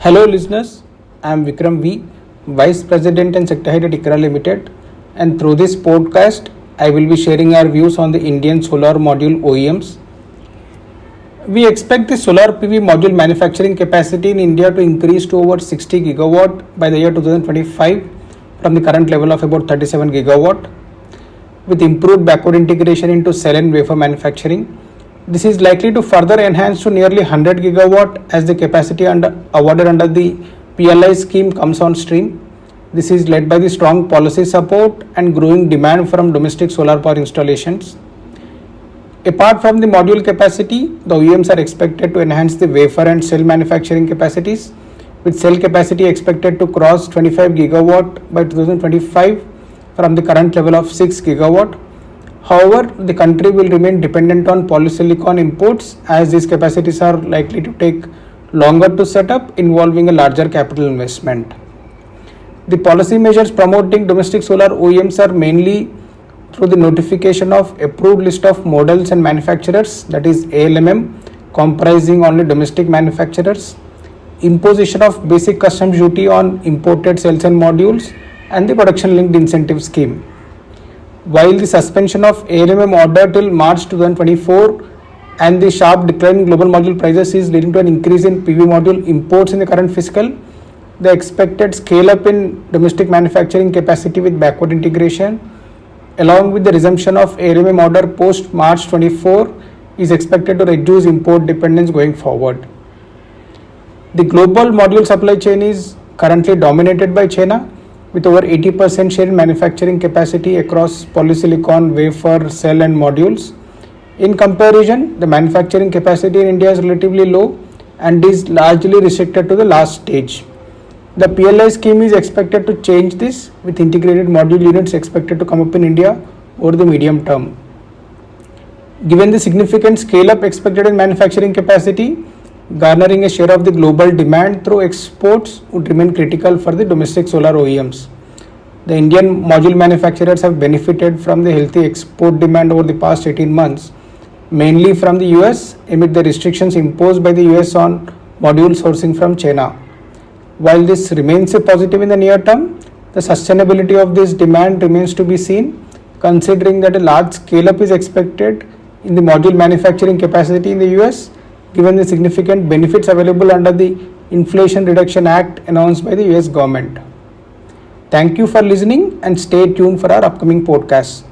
Hello listeners, I am Vikram V, Vice President and Sector Head at ICRA Limited, and through this podcast I will be sharing our views on the Indian solar module OEMs. We expect the solar PV module manufacturing capacity in India to increase to over 60 gigawatt by the year 2025 from the current level of about 37 gigawatt. With improved backward integration into cell and wafer manufacturing, this is likely to further enhance to nearly 100 gigawatt as the capacity awarded under the PLI scheme comes on stream. This is led by the strong policy support and growing demand from domestic solar power installations. Apart from the module capacity, the OEMs are expected to enhance the wafer and cell manufacturing capacities, with cell capacity expected to cross 25 gigawatt by 2025 from the current level of 6 gigawatt. However, the country will remain dependent on polysilicon imports as these capacities are likely to take longer to set up, involving a larger capital investment. The policy measures promoting domestic solar OEMs are mainly through the notification of approved list of models and manufacturers, that is ALMM, comprising only domestic manufacturers, imposition of basic customs duty on imported cells and modules, and the production linked incentive scheme. While the suspension of ALMM order till March 2024 and the sharp decline in global module prices is leading to an increase in PV module imports in the current fiscal, the expected scale up in domestic manufacturing capacity with backward integration, along with the resumption of ALMM order post March 24, is expected to reduce import dependence going forward. The global module supply chain is currently dominated by China, with over 80% share in manufacturing capacity across polysilicon, wafer, cell and modules. In comparison, the manufacturing capacity in India is relatively low and is largely restricted to the last stage. The PLI scheme is expected to change this, with integrated module units expected to come up in India over the medium term. Given the significant scale up expected in manufacturing capacity, garnering a share of the global demand through exports would remain critical for the domestic solar OEMs. The Indian module manufacturers have benefited from the healthy export demand over the past 18 months, mainly from the US amid the restrictions imposed by the US on module sourcing from China. While this remains a positive in the near term, the sustainability of this demand remains to be seen, considering that a large scale up is expected in the module manufacturing capacity in the US, given the significant benefits available under the Inflation Reduction Act announced by the US government. Thank you for listening and stay tuned for our upcoming podcasts.